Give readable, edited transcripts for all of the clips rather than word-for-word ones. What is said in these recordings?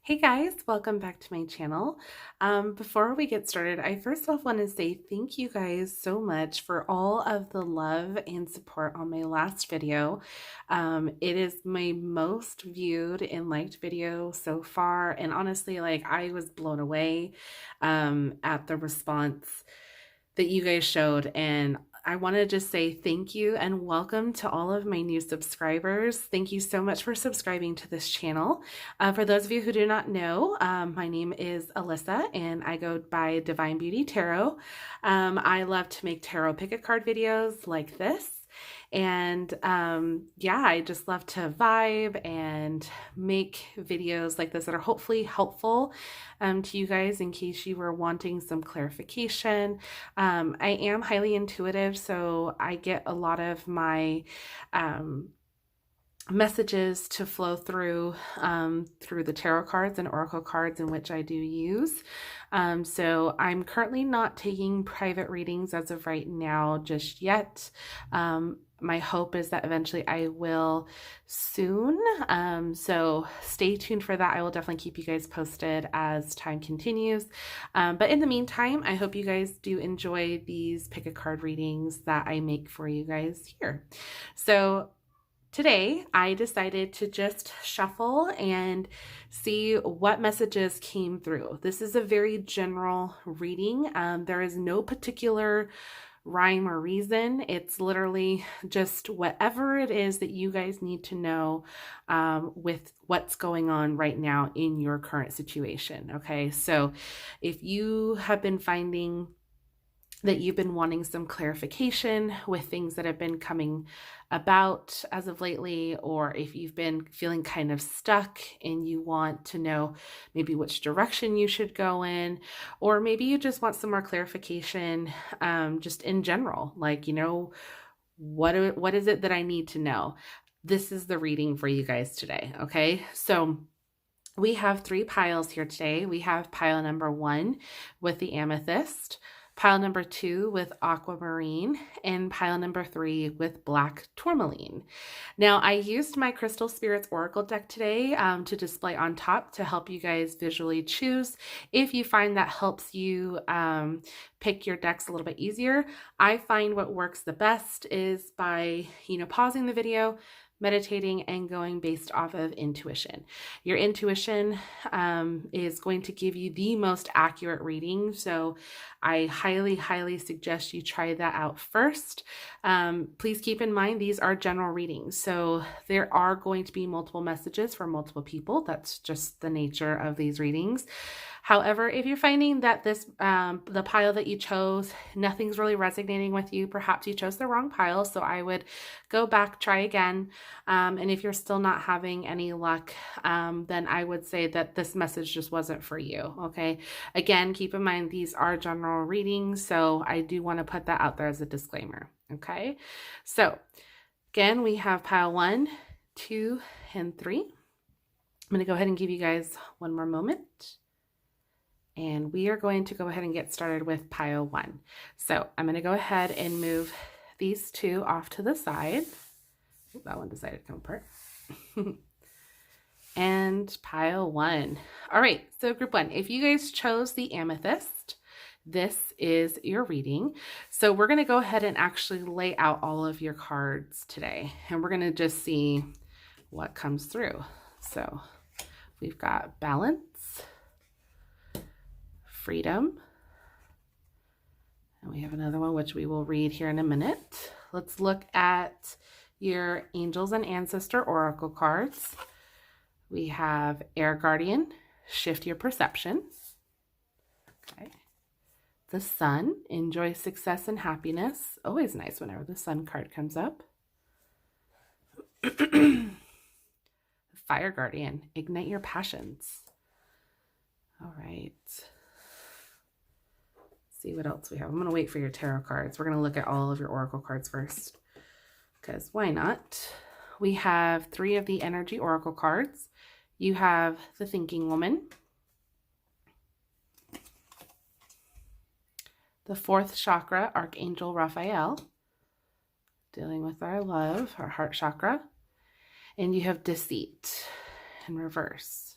Hey guys, welcome back to my channel. Before we get started, I first off want to say thank you guys so much for all of the love and support on my last video. It is my most viewed and liked video so far, and honestly, I was blown away at the response that you guys showed, and I want to just say thank you and welcome to all of my new subscribers. Thank you so much for subscribing to this channel. For those of you who do not know, my name is Alyssa and I go by Divine Beauty Tarot. I love to make tarot pick-a-card videos like this. And yeah, I just love to vibe and make videos like this that are hopefully helpful to you guys in case you were wanting some clarification. I am highly intuitive, so I get a lot of my messages to flow through the tarot cards and oracle cards in which I do use. So I'm currently not taking private readings as of right now just yet. My hope is that eventually I will soon. So stay tuned for that. I will definitely keep you guys posted as time continues. But in the meantime, I hope you guys do enjoy these pick a card readings that I make for you guys here. So today, I decided to just shuffle and see what messages came through. This is a very general reading. There is no particular rhyme or reason. It's literally just whatever it is that you guys need to know with what's going on right now in your current situation. Okay, so if you have been finding that you've been wanting some clarification with things that have been coming about as of lately, or if you've been feeling kind of stuck and you want to know maybe which direction you should go in, or maybe you just want some more clarification just in general, like, you know, what is it that I need to know? This is the reading for you guys today, okay? So we have three piles here today. We have pile number 1 with the amethyst, pile number 2 with aquamarine, and pile number 3 with black tourmaline. Now, I used my Crystal Spirits Oracle deck today to display on top to help you guys visually choose. If you find that helps you pick your decks a little bit easier, I find what works the best is by, pausing the video, meditating, and going based off of intuition. Your intuition is going to give you the most accurate reading. So I highly, highly suggest you try that out first. Please keep in mind, these are general readings. So there are going to be multiple messages for multiple people. That's just the nature of these readings. However, if you're finding that this, the pile that you chose, nothing's really resonating with you, perhaps you chose the wrong pile. So I would go back, try again. And if you're still not having any luck, then I would say that this message just wasn't for you. Okay. Again, keep in mind, these are general readings. So I do want to put that out there as a disclaimer. Okay. So again, we have pile 1, 2, and 3. I'm going to go ahead and give you guys one more moment. And we are going to go ahead and get started with pile 1. So I'm going to go ahead and move these two off to the side. Oh, that one decided to come apart. And pile 1. All right, so group 1, if you guys chose the amethyst, this is your reading. So we're going to go ahead and actually lay out all of your cards today. And we're going to just see what comes through. So we've got balance, freedom, and we have another one which we will read here in a minute. Let's look at your angels and ancestor oracle cards. We have air guardian, shift your perception. Okay. The sun, enjoy success and happiness. Always nice whenever the sun card comes up. Fire guardian, ignite your passions. All right. See what else we have. I'm going to wait for your tarot cards. We're going to look at all of your oracle cards first, because why not? We have 3 of the energy oracle cards. You have the thinking woman, the 4th chakra, Archangel Raphael, dealing with our love, our heart chakra, and you have deceit in reverse.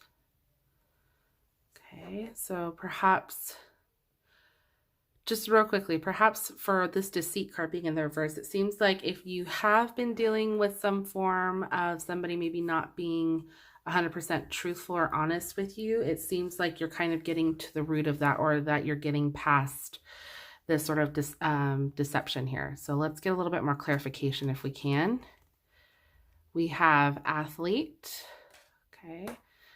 Okay, so perhaps, just real quickly, perhaps for this deceit card being in the reverse, it seems like if you have been dealing with some form of somebody maybe not being 100% truthful or honest with you, it seems like you're kind of getting to the root of that, or that you're getting past this sort of deception here. So let's get a little bit more clarification if we can. We have athlete. Okay.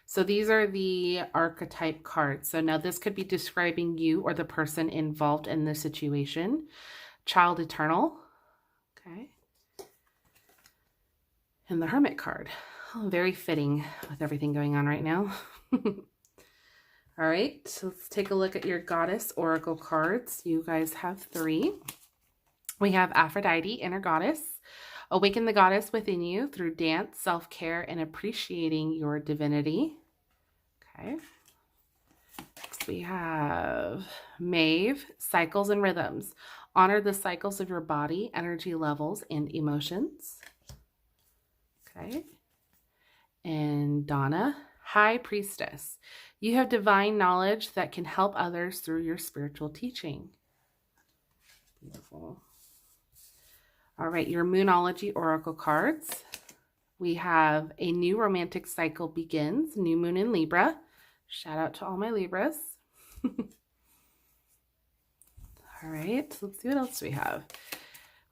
So these are the archetype cards. So now this could be describing you or the person involved in the situation. Child eternal. Okay. And the hermit card. Oh, very fitting with everything going on right now. All right, so let's take a look at your goddess oracle cards. You guys have 3. We have Aphrodite, inner goddess. Awaken the goddess within you through dance, self-care, and appreciating your divinity. Okay. Next we have Maeve, cycles and rhythms. Honor the cycles of your body, energy levels, and emotions. Okay. And Donna, High Priestess. You have divine knowledge that can help others through your spiritual teaching. Beautiful. All right, your Moonology Oracle cards. We have a new romantic cycle begins, new moon in Libra. Shout out to all my Libras. All right, let's see what else we have.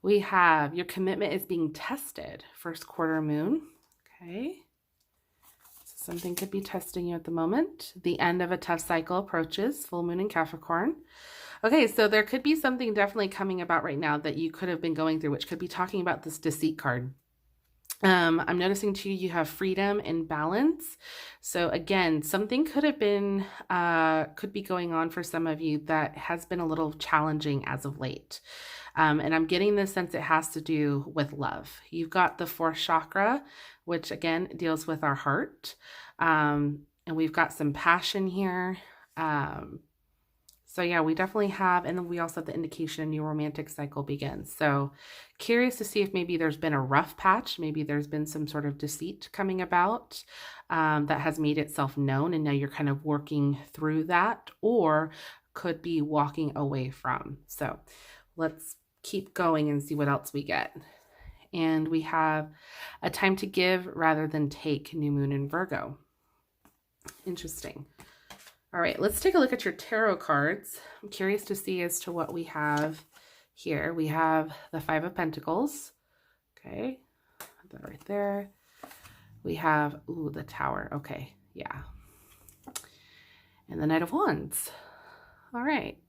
We have your commitment is being tested, first quarter moon. Okay. Something could be testing you at the moment. The end of a tough cycle approaches, full moon in Capricorn. Okay, so there could be something definitely coming about right now that you could have been going through, which could be talking about this deceit card. I'm noticing too, you have freedom and balance. So again, something could have been, could be going on for some of you that has been a little challenging as of late. And I'm getting the sense it has to do with love. You've got the 4th chakra, which again deals with our heart. And we've got some passion here. So yeah, we definitely have, and then we also have the indication a new romantic cycle begins. So curious to see if maybe there's been a rough patch, maybe there's been some sort of deceit coming about that has made itself known, and now you're kind of working through that, or could be walking away from. So let's keep going and see what else we get. And we have a time to give rather than take, new moon in Virgo. Interesting. All right, let's take a look at your tarot cards. I'm curious to see as to what we have here. We have the 5 of Pentacles. Okay, put that right there. We have, ooh, the Tower. Okay, yeah. And the Knight of Wands. All right.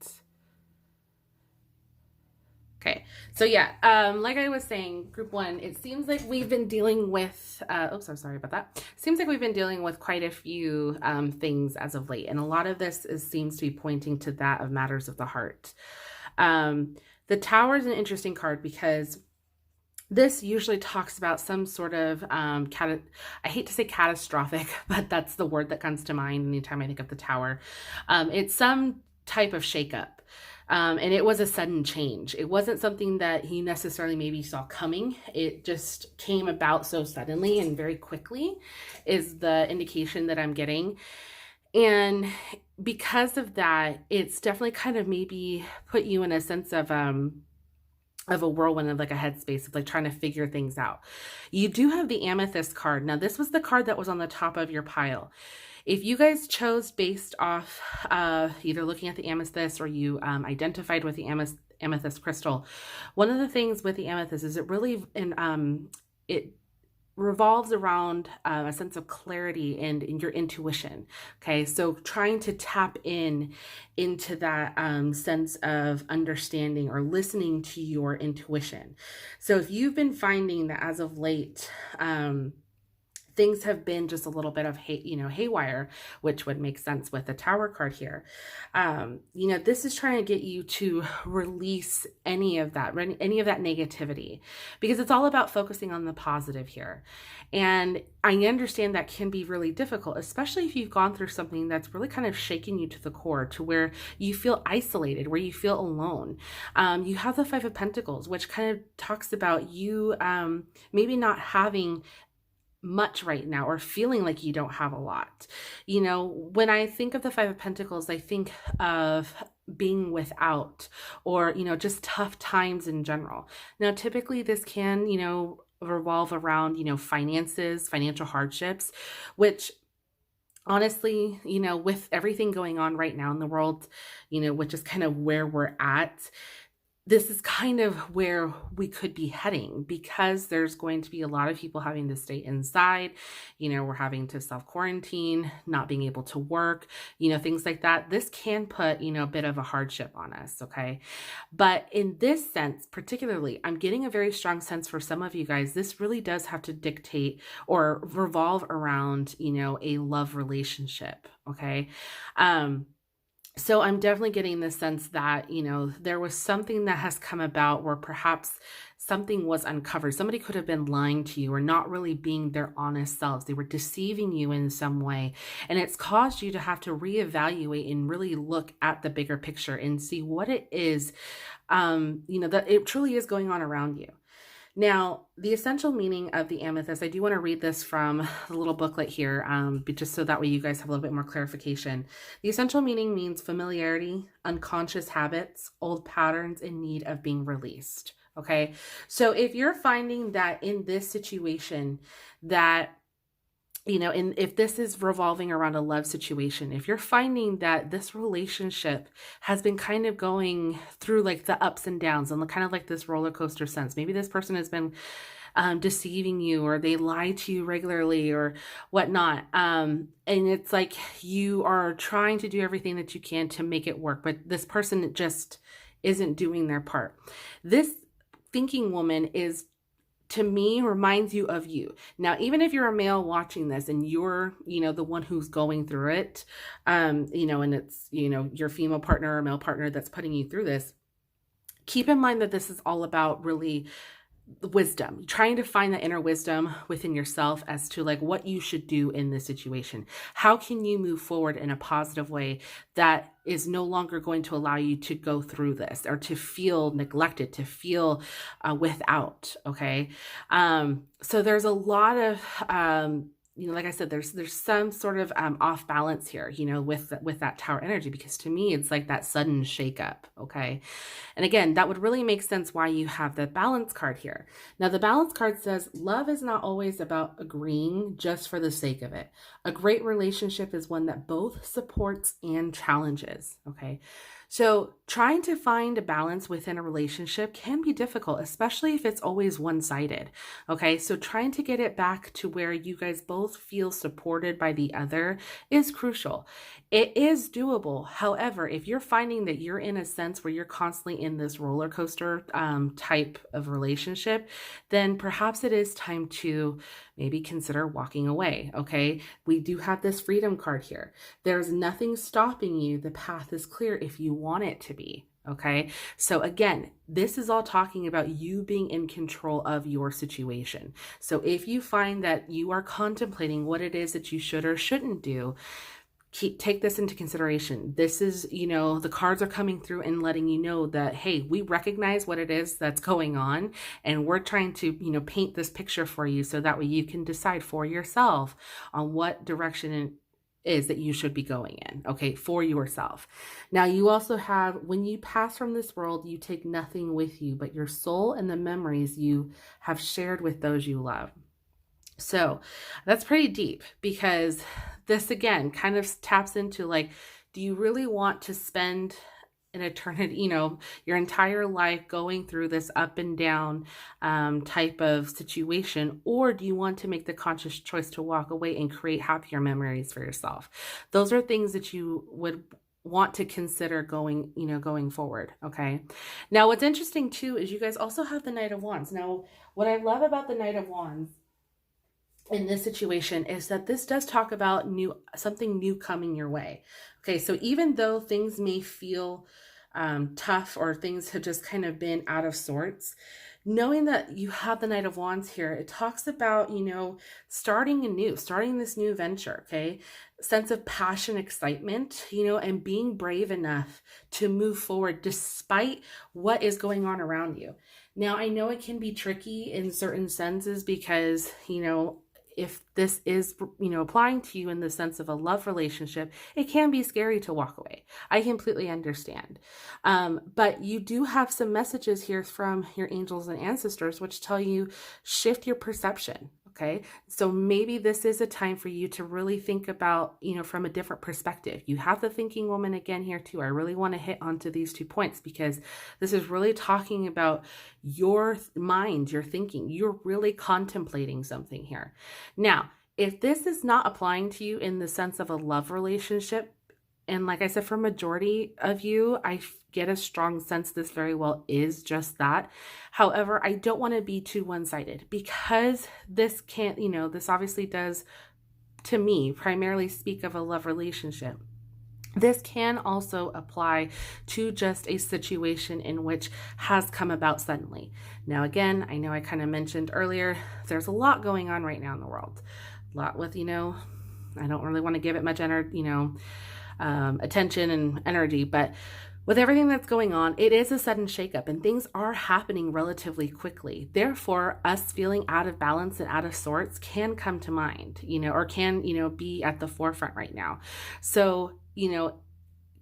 Okay, so yeah, like I was saying, group 1, it seems like we've been dealing with, oops, I'm sorry about that. Seems like we've been dealing with quite a few things as of late. And a lot of this seems to be pointing to that of matters of the heart. The Tower is an interesting card because this usually talks about some sort of, I hate to say catastrophic, but that's the word that comes to mind anytime I think of the Tower. It's some type of shakeup. And it was a sudden change. It wasn't something that he necessarily maybe saw coming. It just came about so suddenly and very quickly is the indication that I'm getting. And because of that, it's definitely kind of maybe put you in a sense of a whirlwind, of like a headspace of like trying to figure things out. You do have the Amethyst card. Now, this was the card that was on the top of your pile. If you guys chose based off either looking at the amethyst or you identified with the amethyst crystal, one of the things with the amethyst is it really it revolves around a sense of clarity and in your intuition. Okay, so trying to tap into that sense of understanding or listening to your intuition. So if you've been finding that as of late, things have been just a little bit of haywire, which would make sense with the Tower card here. This is trying to get you to release any of that negativity, because it's all about focusing on the positive here. And I understand that can be really difficult, especially if you've gone through something that's really kind of shaking you to the core, to where you feel isolated, where you feel alone. You have the 5 of Pentacles, which kind of talks about you maybe not having much right now, or feeling like you don't have a lot. You know, when I think of the Five of Pentacles, I think of being without, or, you know, just tough times in general. Now, typically this can, you know, revolve around, you know, finances, financial hardships, which honestly, you know, with everything going on right now in the world, you know, which is kind of where we're at, this is kind of where we could be heading, because there's going to be a lot of people having to stay inside. You know, we're having to self-quarantine, not being able to work, you know, things like that. This can put, you know, a bit of a hardship on us, okay? But in this sense, particularly, I'm getting a very strong sense for some of you guys, this really does have to dictate or revolve around, you know, a love relationship, okay? So I'm definitely getting the sense that, you know, there was something that has come about where perhaps something was uncovered. Somebody could have been lying to you or not really being their honest selves. They were deceiving you in some way. And it's caused you to have to reevaluate and really look at the bigger picture and see what it is, you know, that it truly is going on around you. Now, the essential meaning of the amethyst, I do want to read this from the little booklet here, but just so that way you guys have a little bit more clarification. The essential meaning means familiarity, unconscious habits, old patterns in need of being released. Okay, so if you're finding that in this situation that, you know, and if this is revolving around a love situation, if you're finding that this relationship has been kind of going through like the ups and downs and kind of like this roller coaster sense, maybe this person has been deceiving you, or they lie to you regularly or whatnot. And it's like you are trying to do everything that you can to make it work, but this person just isn't doing their part. This thinking woman is, to me, reminds you of you. Now, even if you're a male watching this and you're, you know, the one who's going through it, you know, and it's, you know, your female partner or male partner that's putting you through this, keep in mind that this is all about really wisdom, trying to find the inner wisdom within yourself as to like what you should do in this situation. How can you move forward in a positive way that is no longer going to allow you to go through this or to feel neglected, to feel without, okay? So there's a lot of, you know, like I said, there's some sort of off balance here, you know, with that Tower energy, because to me, it's like that sudden shakeup, okay? And again, that would really make sense why you have the balance card here. Now, the balance card says, love is not always about agreeing just for the sake of it. A great relationship is one that both supports and challenges, okay? So trying to find a balance within a relationship can be difficult, especially if it's always one-sided, okay? So trying to get it back to where you guys both feel supported by the other is crucial. It is doable. However, if you're finding that you're in a sense where you're constantly in this roller coaster type of relationship, then perhaps it is time to maybe consider walking away, okay? We do have this freedom card here. There's nothing stopping you. The path is clear if you want it to be, okay? So again, this is all talking about you being in control of your situation. So if you find that you are contemplating what it is that you should or shouldn't do, take this into consideration. This is, you know, the cards are coming through and letting you know that, hey, we recognize what it is that's going on, and we're trying to, you know, paint this picture for you so that way you can decide for yourself on what direction it is that you should be going in, okay, for yourself. Now, you also have, when you pass from this world, you take nothing with you but your soul and the memories you have shared with those you love. So that's pretty deep, because this again kind of taps into like, do you really want to spend an eternity, you know, your entire life going through this up and down type of situation? Or do you want to make the conscious choice to walk away and create happier memories for yourself? Those are things that you would want to consider going, you know, going forward. Okay. Now, what's interesting too, is you guys also have the Knight of Wands. Now, what I love about the Knight of Wands in this situation is that this does talk about something new coming your way. Okay, so even though things may feel tough, or things have just kind of been out of sorts, knowing that you have the Knight of Wands here, it talks about, you know, starting this new venture, okay? Sense of passion, excitement, you know, and being brave enough to move forward despite what is going on around you. Now, I know it can be tricky in certain senses because, you know, if this is, applying to you in the sense of a love relationship, it can be scary to walk away. I completely understand. But you do have some messages here from your angels and ancestors, which tell you shift your perception. Okay. So maybe this is a time for you to really think about, from a different perspective. You have the thinking woman again here too. I really want to hit onto these 2 points because this is really talking about your mind, your thinking. You're really contemplating something here. Now, if this is not applying to you in the sense of a love relationship, and like I said, for majority of you, I get a strong sense this very well is just that. However, I don't want to be too one-sided because this can't, this obviously does, to me, primarily speak of a love relationship. This can also apply to just a situation in which has come about suddenly. Now, again, I know I kind of mentioned earlier, there's a lot going on right now in the world. A lot with, I don't really want to give it much attention and energy, but with everything that's going on, it is a sudden shakeup and things are happening relatively quickly. Therefore, us feeling out of balance and out of sorts can come to mind, or can, be at the forefront right now. So,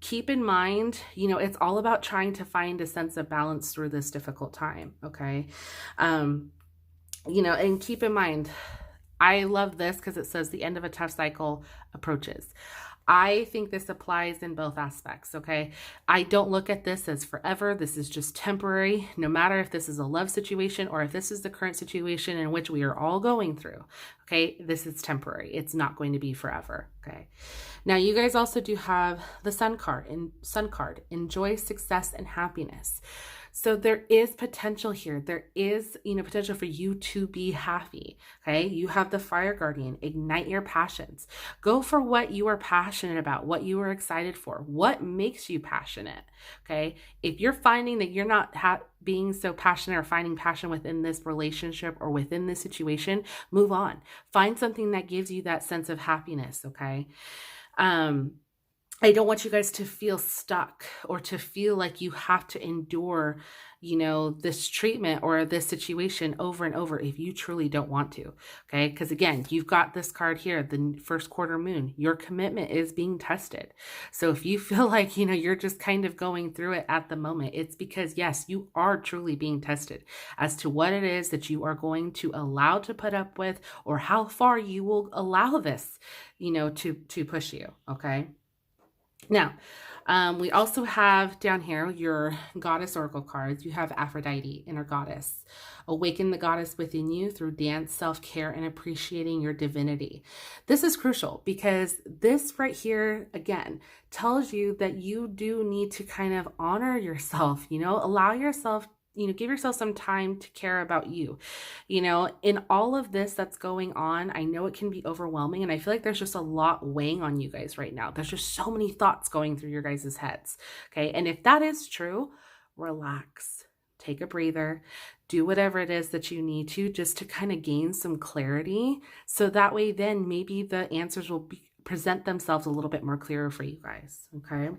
keep in mind, it's all about trying to find a sense of balance through this difficult time. Okay. And keep in mind, I love this because it says the end of a tough cycle approaches. I think this applies in both aspects, okay? I don't look at this as forever. This is just temporary, no matter if this is a love situation or if this is the current situation in which we are all going through, okay? This is temporary. It's not going to be forever, okay? Now, you guys also do have the Sun card, enjoy success and happiness. So there is potential here. There is, potential for you to be happy. Okay. You have the Fire Guardian, ignite your passions. Go for what you are passionate about, what you are excited for, what makes you passionate. Okay. If you're finding that you're not being so passionate or finding passion within this relationship or within this situation, move on. Find something that gives you that sense of happiness. Okay. I don't want you guys to feel stuck or to feel like you have to endure, this treatment or this situation over and over if you truly don't want to. Okay. Because again, you've got this card here, the first quarter moon, your commitment is being tested. So if you feel like, you're just kind of going through it at the moment, it's because yes, you are truly being tested as to what it is that you are going to allow to put up with or how far you will allow this, to push you. Okay. Now, we also have down here your goddess oracle cards. You have Aphrodite, inner goddess. Awaken the goddess within you through dance, self-care, and appreciating your divinity. This is crucial because this right here, again, tells you that you do need to kind of honor yourself, allow yourself, give yourself some time to care about you. In all of this that's going on, I know it can be overwhelming and I feel like there's just a lot weighing on you guys right now. There's just so many thoughts going through your guys' heads. Okay. And if that is true, relax, take a breather, do whatever it is that you need to just to kind of gain some clarity. So that way, then maybe the answers will present themselves a little bit more clearer for you guys. Okay.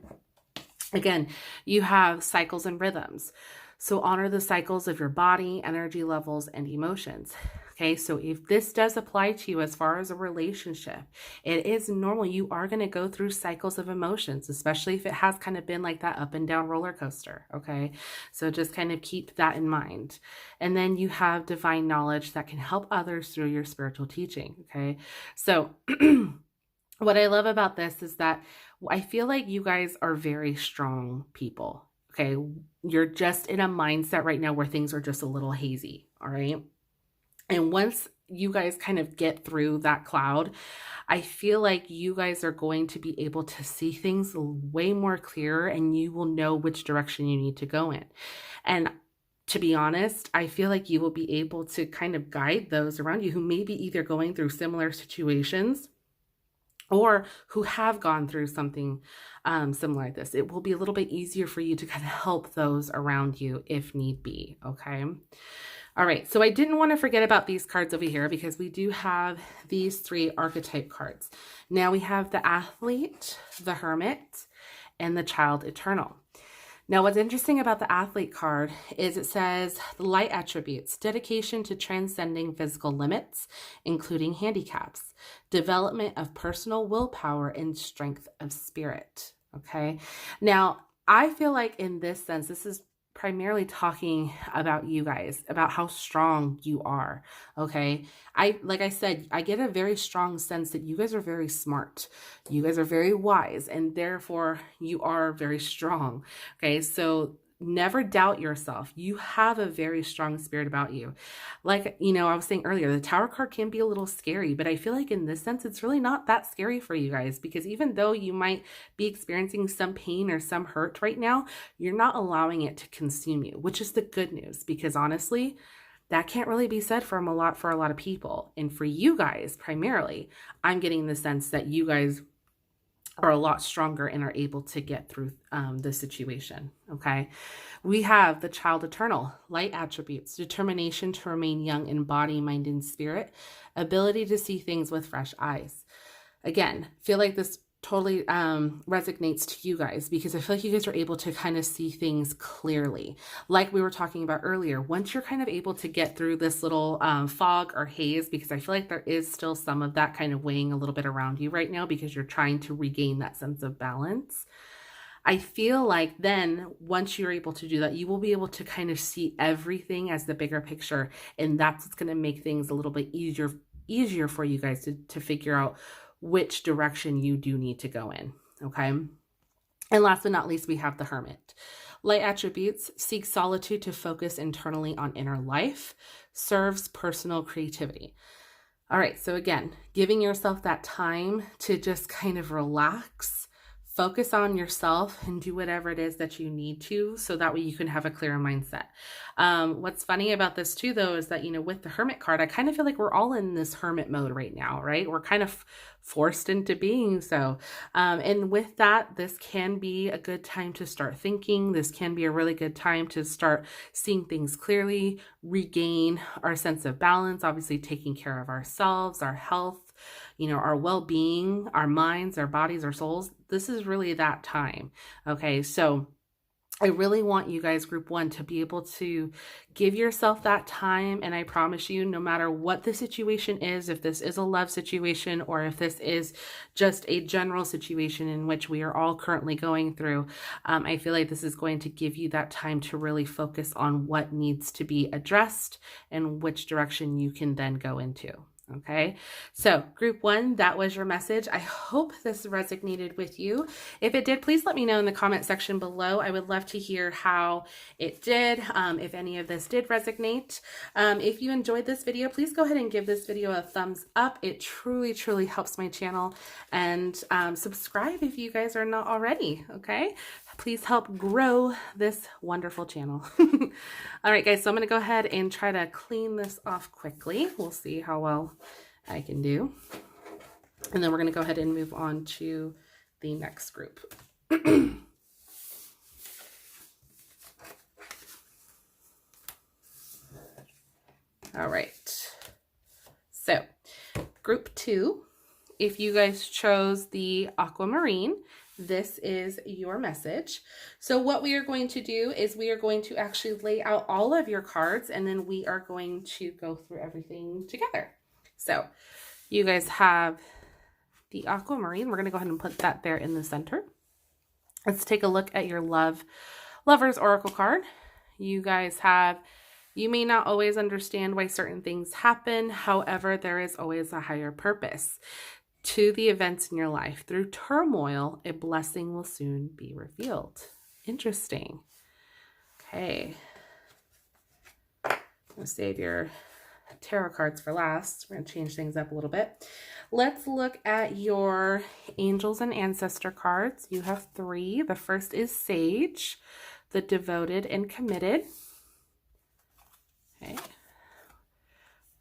Again, you have cycles and rhythms. So honor the cycles of your body, energy levels, and emotions. Okay, so if this does apply to you as far as a relationship, it is normal. You are going to go through cycles of emotions, especially if it has kind of been like that up and down roller coaster. Okay, so just kind of keep that in mind. And then you have divine knowledge that can help others through your spiritual teaching. Okay, so what I love about this is that I feel like you guys are very strong people. Okay, you're just in a mindset right now where things are just a little hazy, all right? And once you guys kind of get through that cloud, I feel like you guys are going to be able to see things way more clearer and you will know which direction you need to go in. And to be honest, I feel like you will be able to kind of guide those around you who may be either going through similar situations or who have gone through something similar like this. It will be a little bit easier for you to kind of help those around you if need be, okay? All right, so I didn't want to forget about these cards over here because we do have these 3 archetype cards. Now we have the Athlete, the Hermit, and the Child Eternal. Now, what's interesting about the athlete card is it says the light attributes, dedication to transcending physical limits, including handicaps, development of personal willpower, and strength of spirit. Okay. Now, I feel like in this sense, this is primarily talking about you guys, about how strong you are. Okay. Like I said, I get a very strong sense that you guys are very smart. You guys are very wise, and therefore you are very strong. Okay. So never doubt yourself. You have a very strong spirit about you. Like, I was saying earlier, the Tower card can be a little scary, but I feel like in this sense, it's really not that scary for you guys, because even though you might be experiencing some pain or some hurt right now, you're not allowing it to consume you, which is the good news, because honestly, that can't really be said for a lot of people. And for you guys, primarily, I'm getting the sense that you guys are a lot stronger and are able to get through the situation. Okay. We have the Child Eternal, light attributes, determination to remain young in body, mind, and spirit, ability to see things with fresh eyes. Again, feel like this totally resonates to you guys, because I feel like you guys are able to kind of see things clearly. Like we were talking about earlier, once you're kind of able to get through this little fog or haze, because I feel like there is still some of that kind of weighing a little bit around you right now, because you're trying to regain that sense of balance. I feel like then once you're able to do that, you will be able to kind of see everything as the bigger picture. And that's what's going to make things a little bit easier for you guys to figure out which direction you do need to go in. Okay. And last but not least, we have the Hermit. Light attributes, seek solitude to focus internally on inner life, serves personal creativity. All right. So again, giving yourself that time to just kind of relax, focus on yourself, and do whatever it is that you need to, so that way you can have a clearer mindset. What's funny about this too, though, is that, with the Hermit card, I kind of feel like we're all in this hermit mode right now, right? We're kind of forced into being so. And with that, this can be a good time to start thinking. This can be a really good time to start seeing things clearly, regain our sense of balance, obviously taking care of ourselves, our health, our well-being, our minds, our bodies, our souls. This is really that time. Okay. So I really want you guys, group one, to be able to give yourself that time. And I promise you, no matter what the situation is, if this is a love situation, or if this is just a general situation in which we are all currently going through, I feel like this is going to give you that time to really focus on what needs to be addressed and which direction you can then go into. Okay, so group one, that was your message. I hope this resonated with you. If it did, please let me know in the comment section below. I would love to hear how it did, if any of this did resonate. If you enjoyed this video, please go ahead and give this video a thumbs up. It truly, truly helps my channel. And subscribe if you guys are not already, okay? Please help grow this wonderful channel. All right, guys, so I'm going to go ahead and try to clean this off quickly. We'll see how well I can do. And then we're going to go ahead and move on to the next group. All right. So group two, if you guys chose the aquamarine, this is your message. So what we are going to do is we are going to actually lay out all of your cards, and then we are going to go through everything together. So you guys have the aquamarine. We're going to go ahead and put that there in the center. Let's take a look at your Lover's Oracle card. You guys have, you may not always understand why certain things happen. However, there is always a higher purpose to the events in your life. Through turmoil, a blessing will soon be revealed. Interesting. Okay. I'm going to save your tarot cards for last. We're going to change things up a little bit. Let's look at your angels and ancestor cards. You have three. The first is Sage, the devoted and committed. Okay.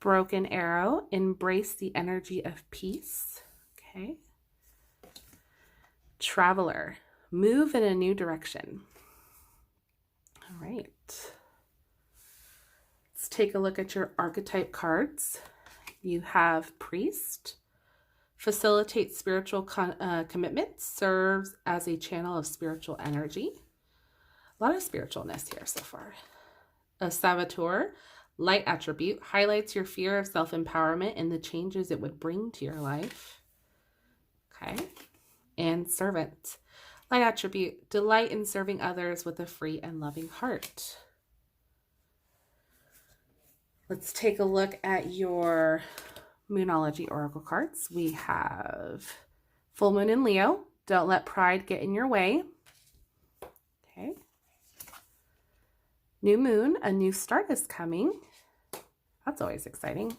Broken Arrow, embrace the energy of peace. Okay. Traveler, move in a new direction. All right. Let's take a look at your archetype cards. You have Priest, facilitates spiritual commitment, serves as a channel of spiritual energy. A lot of spiritualness here so far. A saboteur, light attribute, highlights your fear of self-empowerment and the changes it would bring to your life. Okay. And servant, light attribute, delight in serving others with a free and loving heart. Let's take a look at your Moonology Oracle cards. We have Full Moon in Leo. Don't let pride get in your way. Okay. New Moon, a new start is coming. That's always exciting.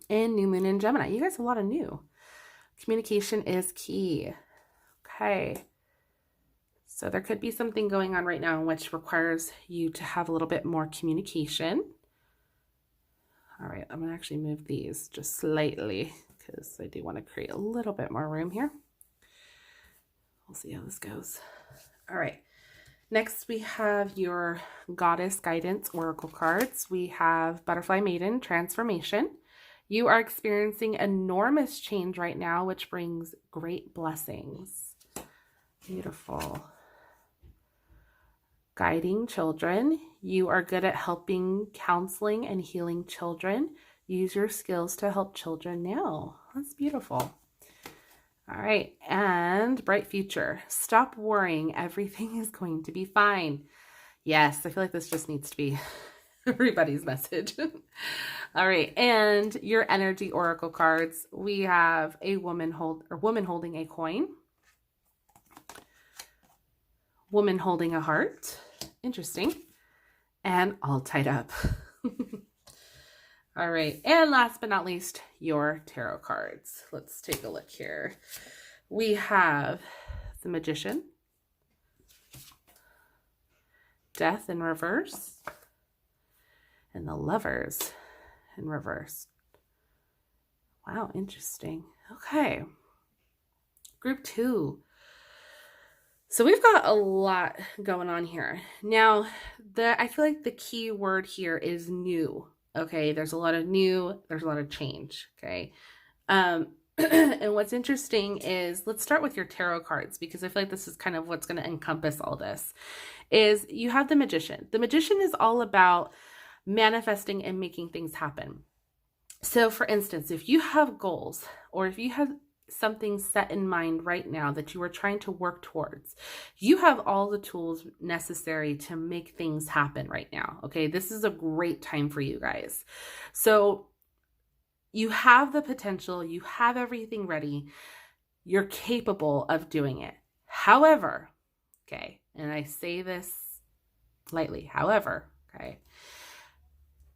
And New Moon in Gemini. You guys have a lot of new. Communication is key. Okay. So there could be something going on right now which requires you to have a little bit more communication. All right, I'm going to actually move these just slightly because I do want to create a little bit more room here. We'll see how this goes. All right, next we have your Goddess Guidance Oracle cards. We have Butterfly Maiden, Transformation. You are experiencing enormous change right now, which brings great blessings. Beautiful. Guiding children. You are good at helping, counseling, and healing children. Use your skills to help children now. That's beautiful. All right, and bright future. Stop worrying. Everything is going to be fine. Yes, I feel like this just needs to be everybody's message. All right, and your energy oracle cards. We have a woman holding a coin. Woman holding a heart. Interesting. And all tied up. All right. And last but not least, your tarot cards. Let's take a look here. We have the Magician, Death in reverse, and the Lovers in reverse. Wow, interesting. Okay. Group 2. So we've got a lot going on here. Now, I feel like the key word here is new. Okay, there's a lot of new, there's a lot of change. Okay. And what's interesting is, let's start with your tarot cards, because I feel like this is kind of what's going to encompass all this, is you have the Magician. The Magician is all about manifesting and making things happen. So for instance, if you have goals, or if you have something set in mind right now that you are trying to work towards, you have all the tools necessary to make things happen right now. Okay, this is a great time for you guys. So you have the potential, you have everything ready, you're capable of doing it. However, okay, and I say this lightly, however, okay,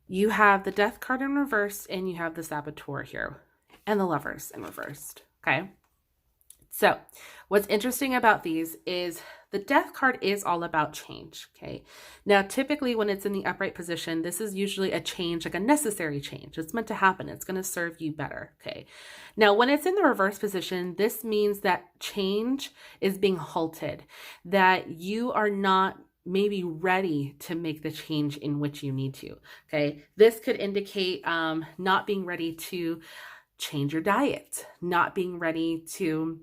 you have the Death card in reverse and you have the Saboteur here and the Lovers in reversed. Okay. So what's interesting about these is the Death card is all about change. Okay. Now, typically when it's in the upright position, this is usually a change, like a necessary change. It's meant to happen. It's going to serve you better. Okay. Now, when it's in the reverse position, this means that change is being halted, that you are not maybe ready to make the change in which you need to. Okay. This could indicate not being ready to change your diet, not being ready to,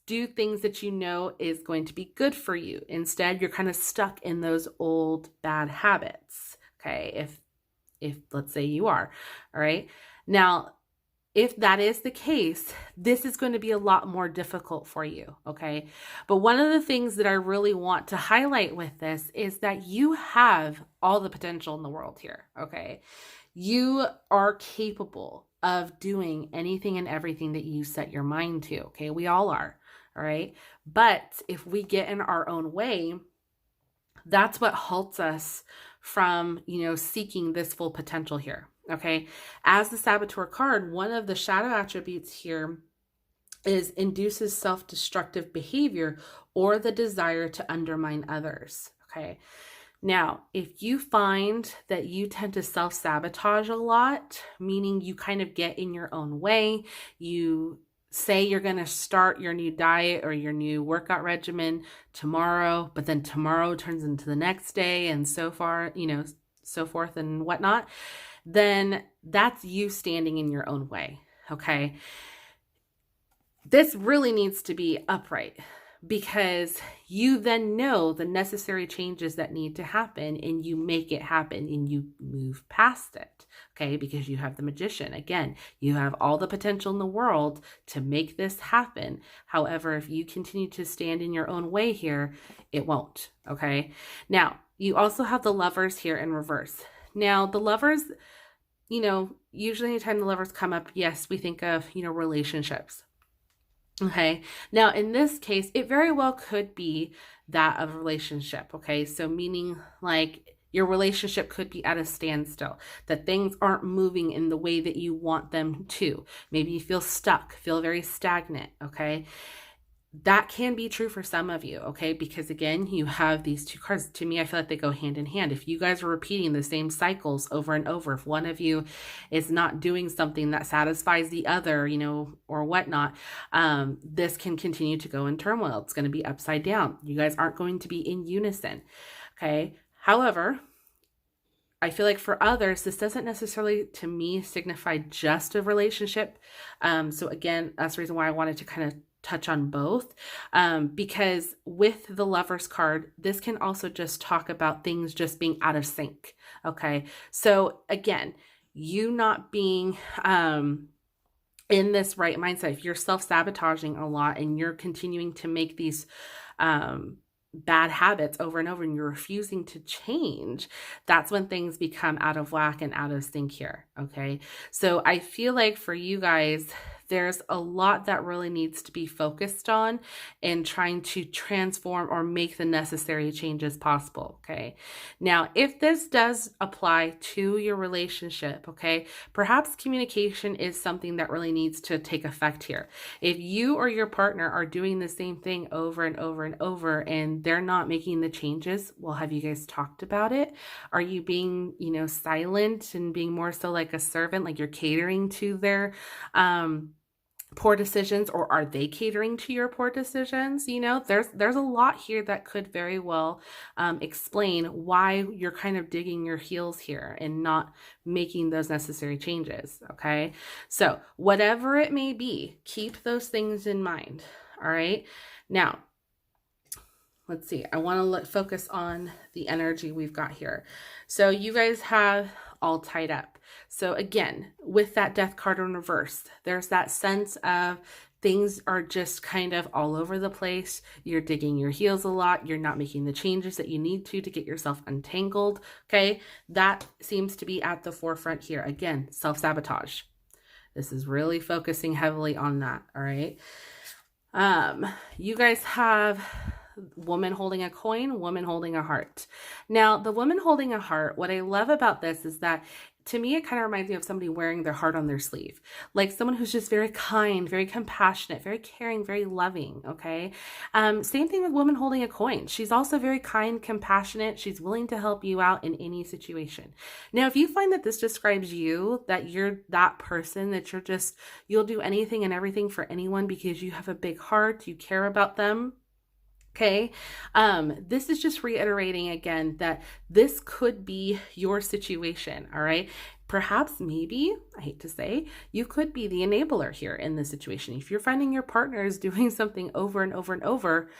do things that you know is going to be good for you. Instead, you're kind of stuck in those old bad habits. Okay. If let's say you are, all right. Now, if that is the case, this is going to be a lot more difficult for you. Okay. But one of the things that I really want to highlight with this is that you have all the potential in the world here. Okay. You are capable of doing anything and everything that you set your mind to. Okay. We all are. All right. But if we get in our own way, that's what halts us from, seeking this full potential here. Okay. As the Saboteur card, one of the shadow attributes here is induces self-destructive behavior or the desire to undermine others. Okay. Now, if you find that you tend to self-sabotage a lot, meaning you kind of get in your own way, you say you're going to start your new diet or your new workout regimen tomorrow, but then tomorrow turns into the next day and so forth and whatnot, then that's you standing in your own way. Okay. This really needs to be upright, because you then know the necessary changes that need to happen and you make it happen and you move past it, okay? Because you have the Magician. Again, you have all the potential in the world to make this happen. However, if you continue to stand in your own way here, it won't, okay? Now, you also have the Lovers here in reverse. Now, the Lovers, usually anytime the Lovers come up, yes, we think of, relationships. Okay. Now, in this case, it very well could be that of a relationship. Okay. So meaning like your relationship could be at a standstill, that things aren't moving in the way that you want them to. Maybe you feel stuck, feel very stagnant. Okay. That can be true for some of you, okay? Because again, you have these two cards. To me, I feel like they go hand in hand. If you guys are repeating the same cycles over and over, if one of you is not doing something that satisfies the other, or whatnot, this can continue to go in turmoil. It's going to be upside down. You guys aren't going to be in unison, okay? However, I feel like for others, this doesn't necessarily, to me, signify just a relationship. So again, that's the reason why I wanted to kind of touch on both, because with the Lovers card, this can also just talk about things just being out of sync. Okay. So again, you not being, in this right mindset, if you're self-sabotaging a lot and you're continuing to make these, bad habits over and over and you're refusing to change, that's when things become out of whack and out of sync here. Okay. So I feel like for you guys, there's a lot that really needs to be focused on in trying to transform or make the necessary changes possible. Okay. Now, if this does apply to your relationship, okay, perhaps communication is something that really needs to take effect here. If you or your partner are doing the same thing over and over and over and they're not making the changes, well, have you guys talked about it? Are you being, silent and being more so like a servant, like you're catering to their, poor decisions, or are they catering to your poor decisions? There's a lot here that could very well explain why you're kind of digging your heels here and not making those necessary changes. Okay. So whatever it may be, keep those things in mind. All right. Now, let's see. I want to focus on the energy we've got here. So you guys have all tied up. So again, with that Death card in reverse, there's that sense of things are just kind of all over the place. You're digging your heels a lot. You're not making the changes that you need to get yourself untangled. Okay. That seems to be at the forefront here. Again, self-sabotage. This is really focusing heavily on that. All right. You guys have woman holding a coin, woman holding a heart. Now, the woman holding a heart, what I love about this is that to me, it kind of reminds me of somebody wearing their heart on their sleeve, like someone who's just very kind, very compassionate, very caring, very loving. Okay. Same thing with woman holding a coin. She's also very kind, compassionate. She's willing to help you out in any situation. Now, if you find that this describes you, that you're that person, that you'll do anything and everything for anyone because you have a big heart, you care about them. Okay. This is just reiterating again that this could be your situation. All right. Perhaps, maybe, I hate to say, you could be the enabler here in this situation. If you're finding your partner is doing something over and over and over,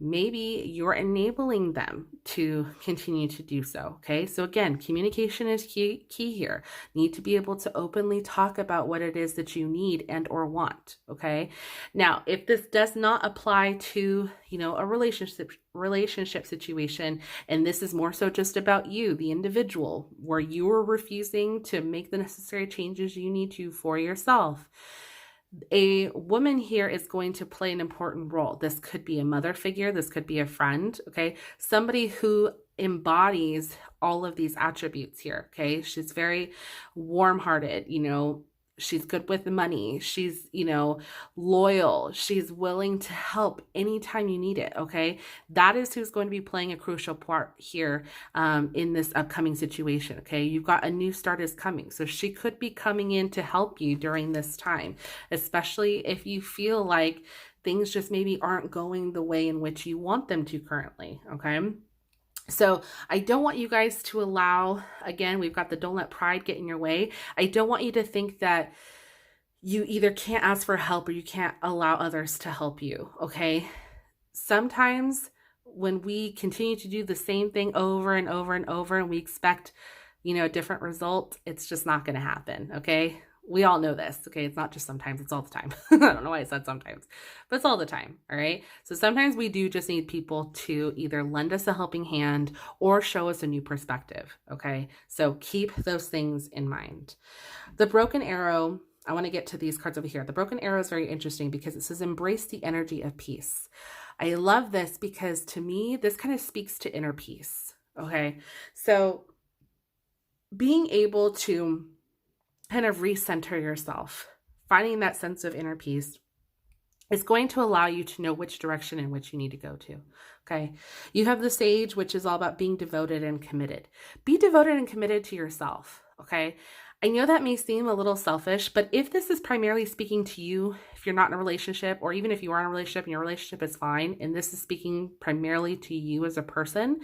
maybe you're enabling them to continue to do so. Okay. So again, communication is key here. Need to be able to openly talk about what it is that you need and or want. Okay. Now, if this does not apply to, a relationship situation, and this is more so just about you, the individual, where you are refusing to make the necessary changes you need to for yourself, a woman here is going to play an important role. This could be a mother figure. This could be a friend. Okay. Somebody who embodies all of these attributes here. Okay. She's very warm-hearted, she's good with money. She's, loyal. She's willing to help anytime you need it. Okay. That is who's going to be playing a crucial part here in this upcoming situation. Okay. You've got a new start is coming. So she could be coming in to help you during this time, especially if you feel like things just maybe aren't going the way in which you want them to currently. Okay. So I don't want you guys to allow, again, we've got the don't let pride get in your way. I don't want you to think that you either can't ask for help or you can't allow others to help you. Okay. sometimes when we continue to do the same thing over and over and over and we expect, you know, a different result, it's just not going to happen. Okay. We all know this. Okay. It's not just sometimes, it's all the time. I don't know why I said sometimes, but it's all the time. All right. So sometimes we do just need people to either lend us a helping hand or show us a new perspective. Okay. So keep those things in mind. The broken arrow, I want to get to these cards over here. The broken arrow is very interesting because it says, embrace the energy of peace. I love this because to me, this kind of speaks to inner peace. Okay. So being able to kind of recenter yourself, finding that sense of inner peace is going to allow you to know which direction in which you need to go to. Okay. You have the Sage, which is all about being devoted and committed. Be devoted and committed to yourself. Okay. I know that may seem a little selfish, but if this is primarily speaking to you, if you're not in a relationship, or even if you are in a relationship and your relationship is fine, and this is speaking primarily to you as a person,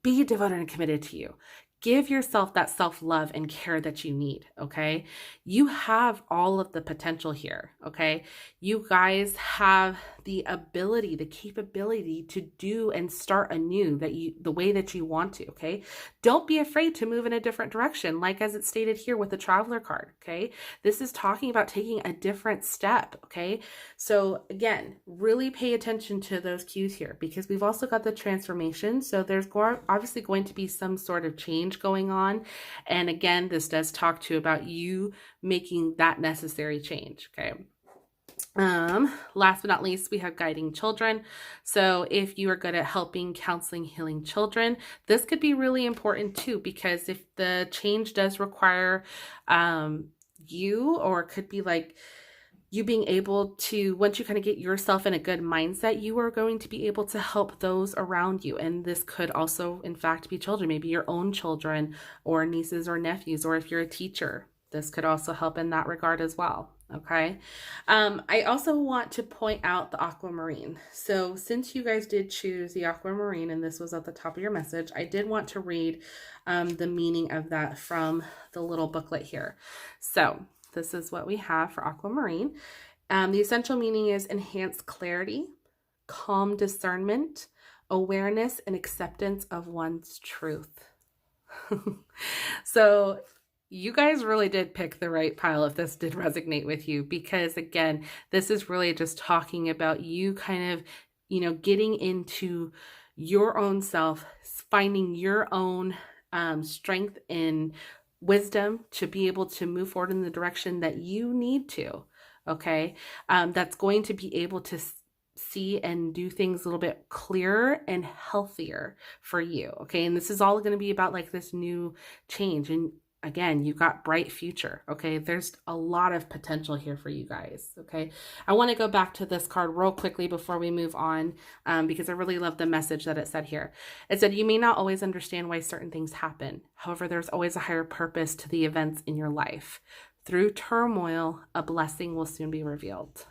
be devoted and committed to you. Give yourself that self-love and care that you need, okay? You have all of the potential here, okay? You guys have the ability, the capability to do and start anew the way that you want to, okay? Don't be afraid to move in a different direction, like as it's stated here with the Traveler card, okay? This is talking about taking a different step, okay? So again, really pay attention to those cues here because we've also got the transformation. So there's obviously going to be some sort of change going on. And again, this does talk to about you making that necessary change, okay? Last but not least, we have guiding children. So if you are good at helping, counseling, healing children, this could be really important too, because if the change does require you, or it could be like you being able to, once you kind of get yourself in a good mindset, you are going to be able to help those around you. And this could also, in fact, be children, maybe your own children or nieces or nephews, or if you're a teacher, this could also help in that regard as well. Okay. I also want to point out the aquamarine. So since you guys did choose the aquamarine and this was at the top of your message, I did want to read the meaning of that from the little booklet here. So this is what we have for aquamarine. The essential meaning is enhanced clarity, calm discernment, awareness, and acceptance of one's truth. So you guys really did pick the right pile if this did resonate with you, because again, this is really just talking about you kind of, you know, getting into your own self, finding your own strength and wisdom to be able to move forward in the direction that you need to. Okay. That's going to be able to see and do things a little bit clearer and healthier for you. Okay. And this is all going to be about like this new change. And again, you've got bright future. Okay. There's a lot of potential here for you guys. Okay. I want to go back to this card real quickly before we move on, because I really love the message that it said here. It said, you may not always understand why certain things happen. However, there's always a higher purpose to the events in your life. Through turmoil, a blessing will soon be revealed.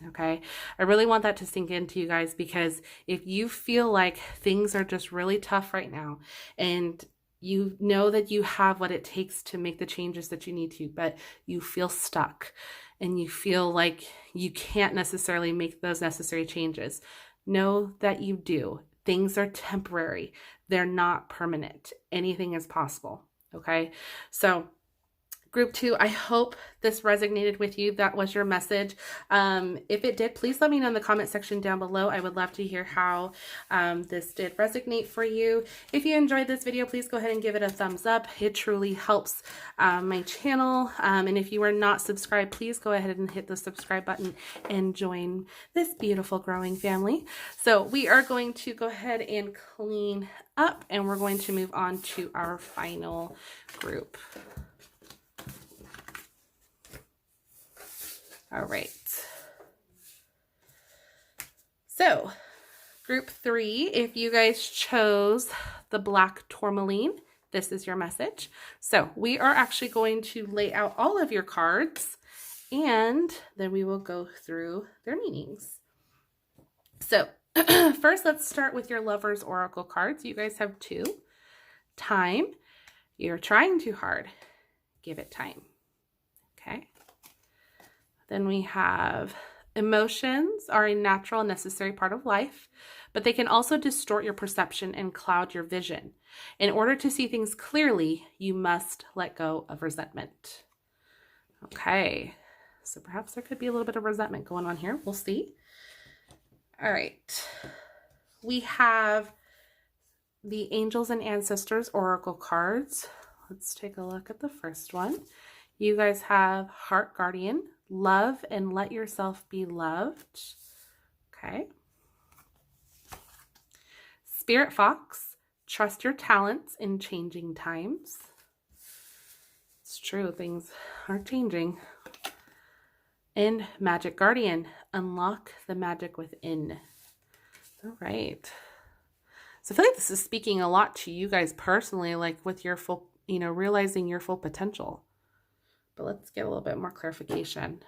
Okay. I really want that to sink into you guys, because if you feel like things are just really tough right now and you know that you have what it takes to make the changes that you need to, but you feel stuck and you feel like you can't necessarily make those necessary changes, know that you do. Things are temporary. They're not permanent. Anything is possible. Okay. So Group 2, I hope this resonated with you. That was your message. If it did, please let me know in the comment section down below. I would love to hear how this did resonate for you. If you enjoyed this video, please go ahead and give it a thumbs up. It truly helps my channel. And if you are not subscribed, please go ahead and hit the subscribe button and join this beautiful growing family. So we are going to go ahead and clean up, and we're going to move on to our final group. All right. So Group 3, if you guys chose the black tourmaline, this is your message. So we are actually going to lay out all of your cards, and then we will go through their meanings. So first, let's start with your Lover's Oracle cards. You guys have 2. Time. You're trying too hard. Give it time. Okay. Then we have Emotions are a natural and necessary part of life, but they can also distort your perception and cloud your vision. In order to see things clearly, you must let go of resentment. Okay, so perhaps there could be a little bit of resentment going on here. We'll see. All right. We have the Angels and Ancestors Oracle cards. Let's take a look at the first one. You guys have Heart Guardian, love and let yourself be loved. Okay. Spirit Fox, trust your talents in changing times. It's true, things are changing. And Magic Guardian, unlock the magic within. All right. So I feel like this is speaking a lot to you guys personally, like with your full, realizing your full potential. But let's get a little bit more clarification.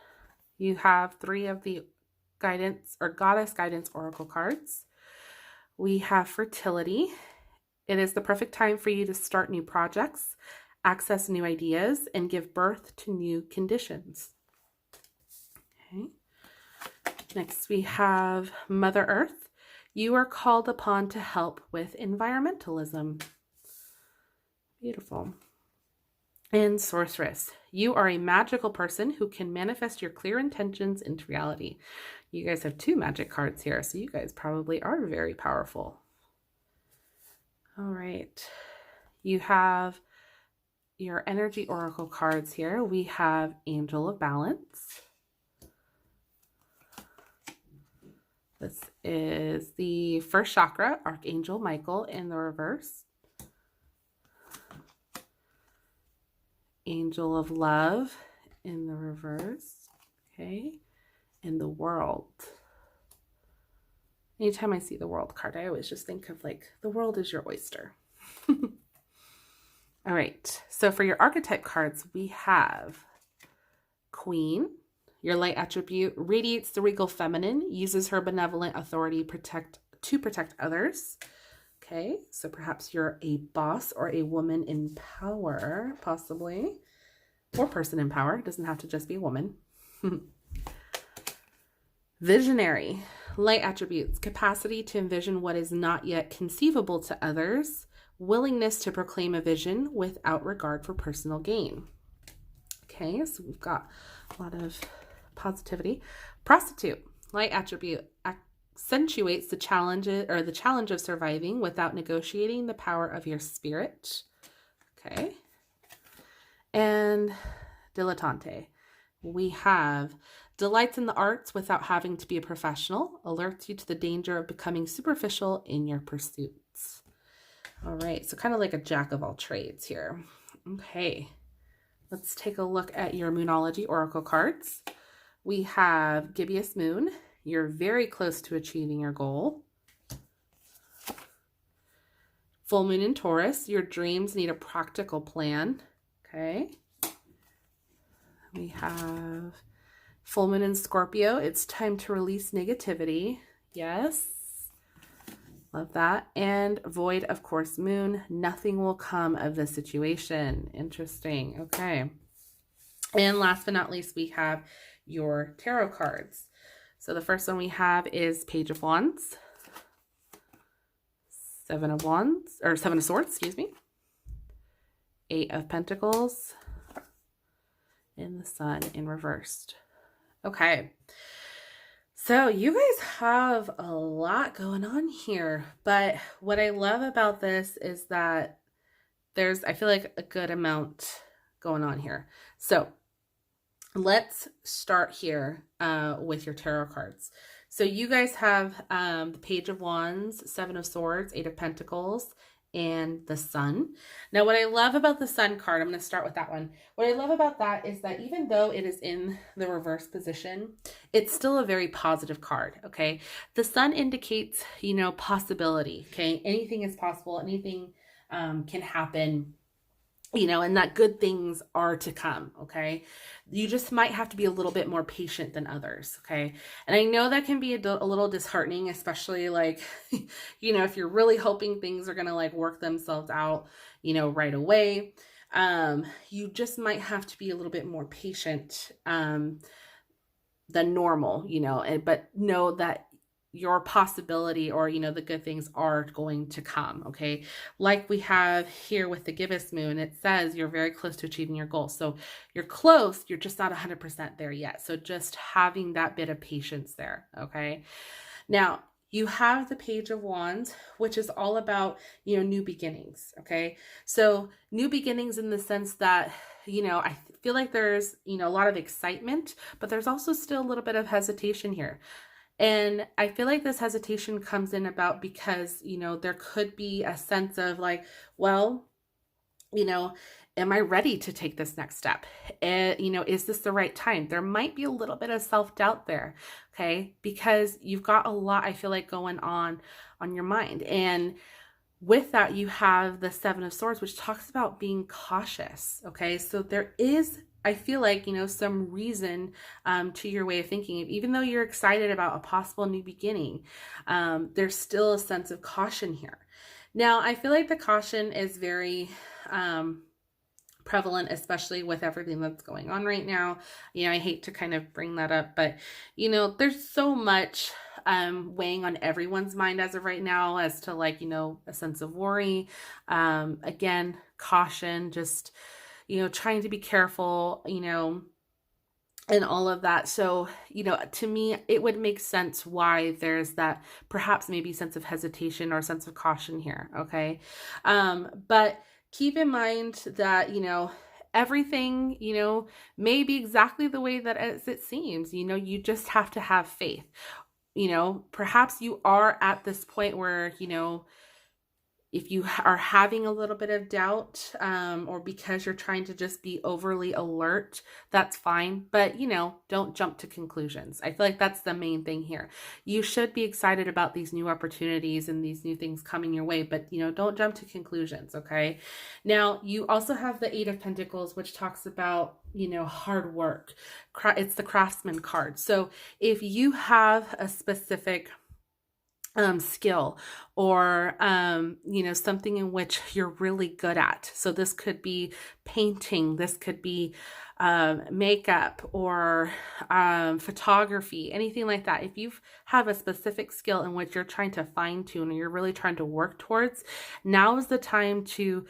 You have 3 of the guidance or goddess guidance oracle cards. We have fertility. It is the perfect time for you to start new projects, access new ideas, and give birth to new conditions. Okay. Next, we have Mother Earth. You are called upon to help with environmentalism. Beautiful. And Sorceress. You are a magical person who can manifest your clear intentions into reality. You guys have 2 magic cards here, so you guys probably are very powerful. All right. You have your energy oracle cards here. We have Angel of Balance. This is the first chakra, Archangel Michael in the reverse. Angel of Love in the reverse. Okay. And the World. Anytime I see the World card, I always just think of like, the world is your oyster. All right. So for your archetype cards, we have Queen. Your light attribute radiates the regal feminine, uses her benevolent authority to protect others. Okay, so perhaps you're a boss or a woman in power, possibly, or person in power. It doesn't have to just be a woman. Visionary, light attributes, capacity to envision what is not yet conceivable to others, willingness to proclaim a vision without regard for personal gain. Okay, so we've got a lot of positivity. Prostitute, light attribute, accentuates the challenge of surviving without negotiating the power of your spirit. Okay. And dilettante, we have delights in the arts without having to be a professional, alerts you to the danger of becoming superficial in your pursuits. All right, so kind of like a jack of all trades here. Okay, let's take a look at your Moonology oracle cards. We have Gibeus Moon. You're very close to achieving your goal. Full Moon in Taurus. Your dreams need a practical plan. Okay. We have Full Moon in Scorpio. It's time to release negativity. Yes. Love that. And Void, of course, Moon. Nothing will come of the situation. Interesting. Okay. And last but not least, we have your tarot cards. So the first one we have is Page of Wands, 7 of Swords, excuse me, 8 of Pentacles, and the Sun in reversed. Okay. So you guys have a lot going on here, but what I love about this is that I feel like a good amount going on here. So let's start here with your tarot cards. So you guys have the Page of Wands, 7 of Swords, 8 of Pentacles, and the Sun. Now, what I love about the Sun card, I'm going to start with that one. What I love about that is that even though it is in the reverse position, it's still a very positive card, okay? The Sun indicates, possibility, okay? Anything is possible. Anything can happen. And that good things are to come, okay? You just might have to be a little bit more patient than others, okay? And I know that can be a little disheartening, especially like, if you're really hoping things are gonna like work themselves out, right away. You just might have to be a little bit more patient the normal, but know that your possibility or, the good things are going to come. Okay. Like we have here with the gibbous moon, it says you're very close to achieving your goal. So you're close, you're just not 100% there yet. So just having that bit of patience there. Okay. Now, you have the Page of Wands, which is all about, new beginnings. Okay. So new beginnings in the sense that, I feel like there's, a lot of excitement, but there's also still a little bit of hesitation here. And I feel like this hesitation comes in about because, there could be a sense of like, well, am I ready to take this next step? Is this the right time? There might be a little bit of self-doubt there, okay? Because you've got a lot, I feel like, going on your mind. And with that, you have the Seven of Swords, which talks about being cautious, okay? So there is, I feel like, some reason to your way of thinking. Even though you're excited about a possible new beginning, there's still a sense of caution here. Now, I feel like the caution is very prevalent, especially with everything that's going on right now. I hate to kind of bring that up, but, there's so much weighing on everyone's mind as of right now as to like, a sense of worry. Again, caution, just, trying to be careful, and all of that. So, to me, it would make sense why there's that perhaps maybe sense of hesitation or sense of caution here. Okay. But keep in mind that, everything, may be exactly the way that as it seems. You just have to have faith. Perhaps you are at this point where, if you are having a little bit of doubt, or because you're trying to just be overly alert, that's fine. But, don't jump to conclusions. I feel like that's the main thing here. You should be excited about these new opportunities and these new things coming your way, but, don't jump to conclusions. Okay. Now, you also have the Eight of Pentacles, which talks about, hard work. It's the Craftsman card. So if you have a specific skill or, something in which you're really good at. So this could be painting, this could be makeup or photography, anything like that. If you have a specific skill in which you're trying to fine tune or you're really trying to work towards, now is the time to,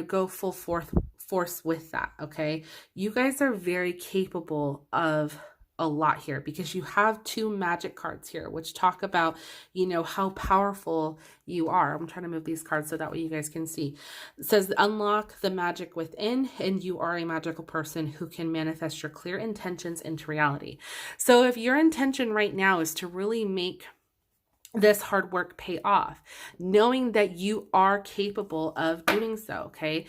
go full force with that. Okay. You guys are very capable of a lot here because you have two magic cards here, which talk about, how powerful you are. I'm trying to move these cards so that way you guys can see. It says, unlock the magic within, and you are a magical person who can manifest your clear intentions into reality. So if your intention right now is to really make this hard work pay off, knowing that you are capable of doing so, okay?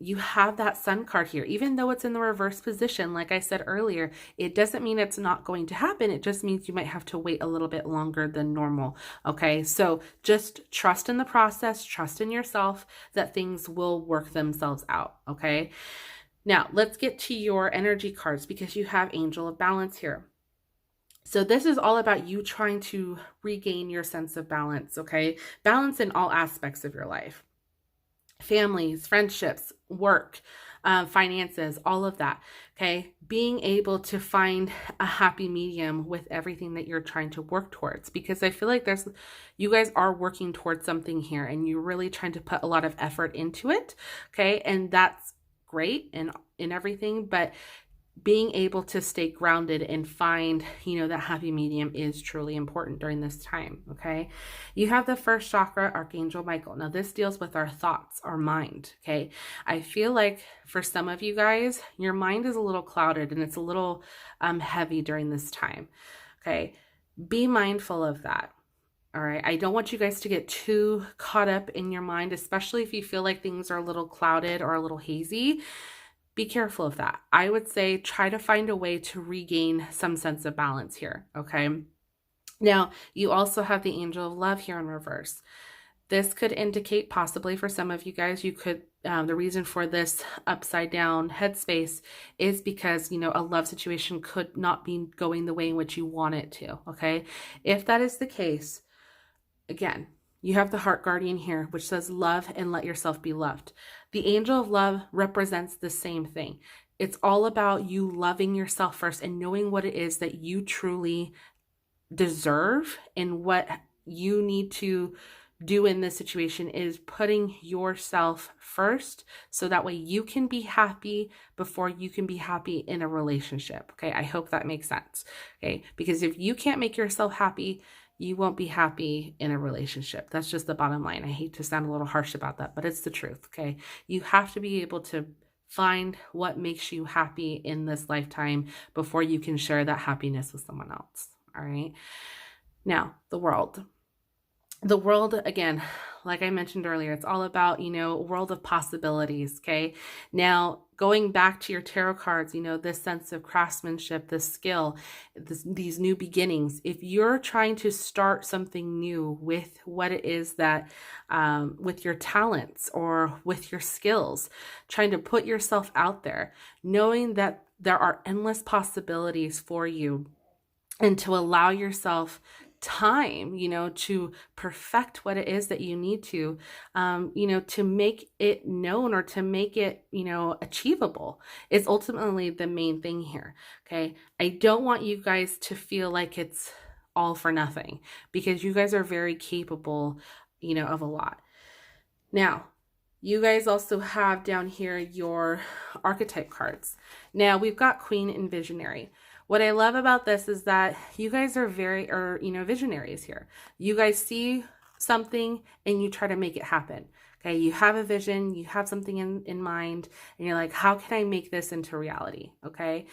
You have that Sun card here, even though it's in the reverse position. Like I said earlier, it doesn't mean it's not going to happen. It just means you might have to wait a little bit longer than normal. Okay. So just trust in the process, trust in yourself that things will work themselves out. Okay. Now let's get to your energy cards because you have Angel of Balance here. So this is all about you trying to regain your sense of balance. Okay. Balance in all aspects of your life. Families, friendships, work, finances, all of that. Okay. Being able to find a happy medium with everything that you're trying to work towards, because I feel like you guys are working towards something here and you're really trying to put a lot of effort into it. Okay. And that's great and in everything, but being able to stay grounded and find, that happy medium is truly important during this time. Okay. You have the first chakra, Archangel Michael. Now this deals with our thoughts, our mind. Okay. I feel like for some of you guys, your mind is a little clouded and it's a little heavy during this time. Okay. Be mindful of that. All right. I don't want you guys to get too caught up in your mind, especially if you feel like things are a little clouded or a little hazy. Be careful of that. I would say try to find a way to regain some sense of balance here. Okay. Now, you also have the Angel of Love here in reverse. This could indicate possibly for some of you guys, you could, the reason for this upside down headspace is because, a love situation could not be going the way in which you want it to. Okay. If that is the case, again, you have the Heart Guardian here, which says love and let yourself be loved. The Angel of Love represents the same thing. It's all about you loving yourself first and knowing what it is that you truly deserve, and what you need to do in this situation is putting yourself first, so that way you can be happy before you can be happy in a relationship. Okay, I hope that makes sense. Okay, because if you can't make yourself happy, you won't be happy in a relationship. That's just the bottom line. I hate to sound a little harsh about that, but it's the truth. Okay, you have to be able to find what makes you happy in this lifetime before you can share that happiness with someone else. All right. Now, the world. The world, again, like I mentioned earlier, it's all about, a world of possibilities. Okay. Now, going back to your tarot cards, this sense of craftsmanship, this skill, these new beginnings. If you're trying to start something new with what it is that, with your talents or with your skills, trying to put yourself out there, knowing that there are endless possibilities for you, and to allow yourself time, to perfect what it is that you need to make it known, or to make it, achievable, is ultimately the main thing here. Okay. I don't want you guys to feel like it's all for nothing, because you guys are very capable, of a lot. Now, you guys also have down here your archetype cards. Now, we've got Queen and Visionary. What I love about this is that you guys are visionaries here. You guys see something and you try to make it happen. Okay, you have a vision, you have something in mind, and you're like, how can I make this into reality? Okay,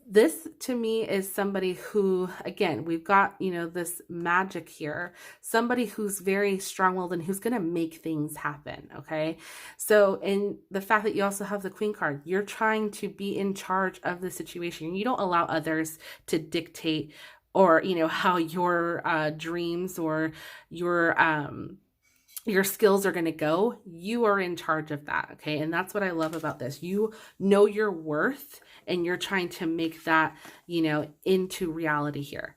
this to me is somebody who, again, we've got, this magic here, somebody who's very strong-willed and who's going to make things happen. Okay, so, and the fact that you also have the Queen card, you're trying to be in charge of the situation. You don't allow others to dictate, or, how your dreams or your skills are going to go. You are in charge of that. Okay. And that's what I love about this. You know your worth, and you're trying to make that, into reality here.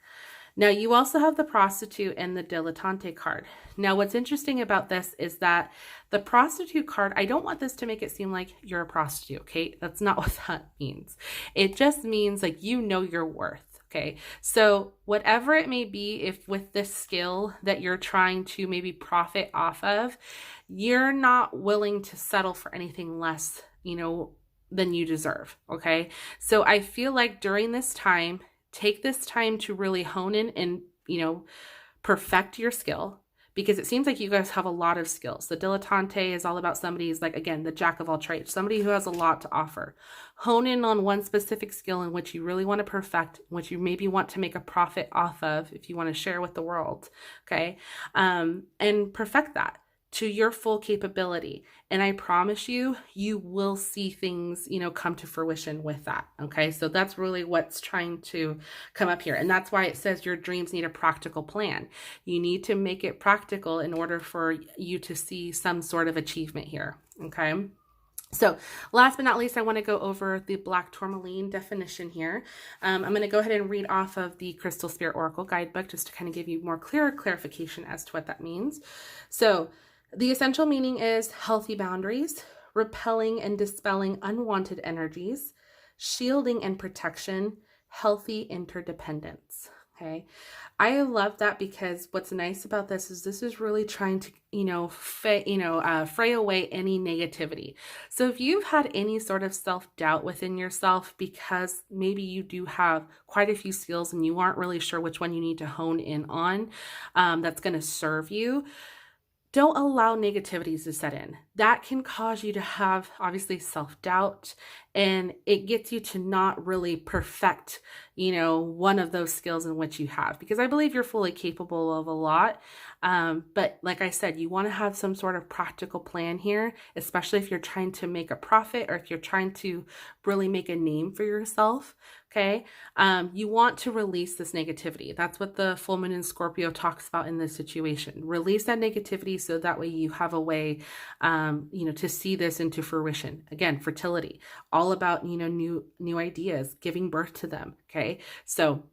Now, you also have the Prostitute and the Dilettante card. Now, what's interesting about this is that the Prostitute card, I don't want this to make it seem like you're a prostitute. Okay. That's not what that means. It just means like, your worth. Okay, so whatever it may be, if with this skill that you're trying to maybe profit off of, you're not willing to settle for anything less, than you deserve. Okay, so I feel like during this time, take this time to really hone in and, perfect your skill, because it seems like you guys have a lot of skills. The dilettante is all about somebody who's like, again, the jack of all trades, somebody who has a lot to offer. Hone in on one specific skill in which you really want to perfect, which you maybe want to make a profit off of if you want to share with the world. Okay. And perfect that to your full capability. And I promise you, you will see things, come to fruition with that. Okay. So that's really what's trying to come up here. And that's why it says your dreams need a practical plan. You need to make it practical in order for you to see some sort of achievement here. Okay. So last but not least, I want to go over the black tourmaline definition here. I'm going to go ahead and read off of the Crystal Spirit Oracle Guidebook just to kind of give you more clear clarification as to what that means. So the essential meaning is healthy boundaries, repelling and dispelling unwanted energies, shielding and protection, healthy interdependence. Okay. I love that, because what's nice about this is really trying to, fray away any negativity. So if you've had any sort of self-doubt within yourself, because maybe you do have quite a few skills and you aren't really sure which one you need to hone in on, that's going to serve you, don't allow negativities to set in. That can cause you to have, obviously, self-doubt, and it gets you to not really perfect, one of those skills in which you have, because I believe you're fully capable of a lot. But like I said, you want to have some sort of practical plan here, especially if you're trying to make a profit, or if you're trying to really make a name for yourself. Okay. You want to release this negativity. That's what the full moon in Scorpio talks about in this situation. Release that negativity, so that way you have a way, to see this into fruition. Again, fertility, all about, new ideas, giving birth to them. Okay. So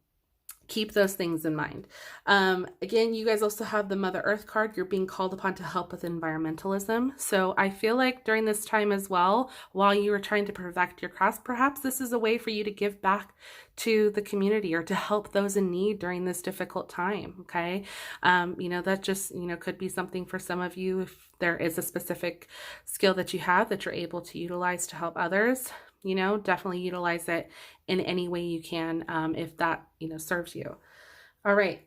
keep those things in mind. Again, you guys also have the Mother Earth card. You're being called upon to help with environmentalism. So I feel like during this time as well, while you are trying to perfect your craft, perhaps this is a way for you to give back to the community or to help those in need during this difficult time. Okay. That just, could be something for some of you. If there is a specific skill that you have that you're able to utilize to help others, definitely utilize it in any way you can, if that, serves you. All right.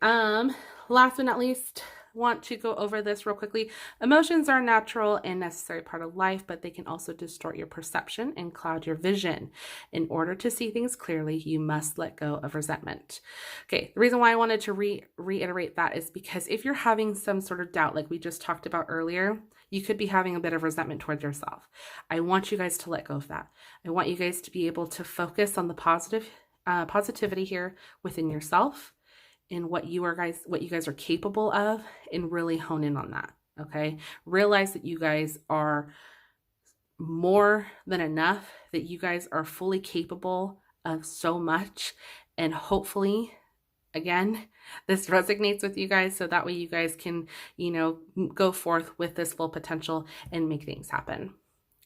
Last but not least, want to go over this real quickly. Emotions are a natural and necessary part of life, but they can also distort your perception and cloud your vision. In order to see things clearly, you must let go of resentment. Okay. The reason why I wanted to reiterate that is because if you're having some sort of doubt, like we just talked about earlier, you could be having a bit of resentment towards yourself. I want you guys to let go of that. I want you guys to be able to focus on the positivity here within yourself and what you guys are capable of, and really hone in on that. Okay. Realize that you guys are more than enough, that you guys are fully capable of so much. And hopefully, again, this resonates with you guys, so that way you guys can, go forth with this full potential and make things happen.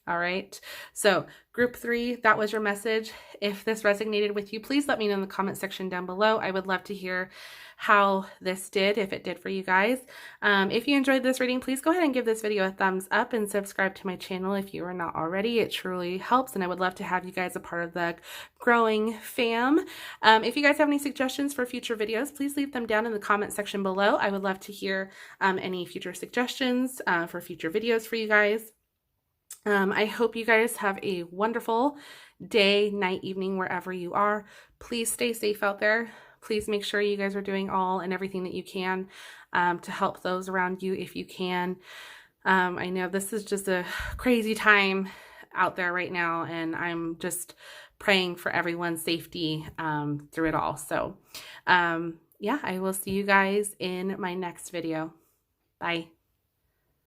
All right. So group 3, that was your message. If this resonated with you, please let me know in the comment section down below. I would love to hear how this did, if it did for you guys. If you enjoyed this reading, please go ahead and give this video a thumbs up and subscribe to my channel if you are not already. It truly helps, and I would love to have you guys a part of the growing fam. If you guys have any suggestions for future videos, please leave them down in the comment section below. I would love to hear any future suggestions for future videos for you guys. I hope you guys have a wonderful day, night, evening, wherever you are. Please stay safe out there. Please make sure you guys are doing all and everything that you can to help those around you if you can. I know this is just a crazy time out there right now, and I'm just praying for everyone's safety through it all. So yeah, I will see you guys in my next video. Bye.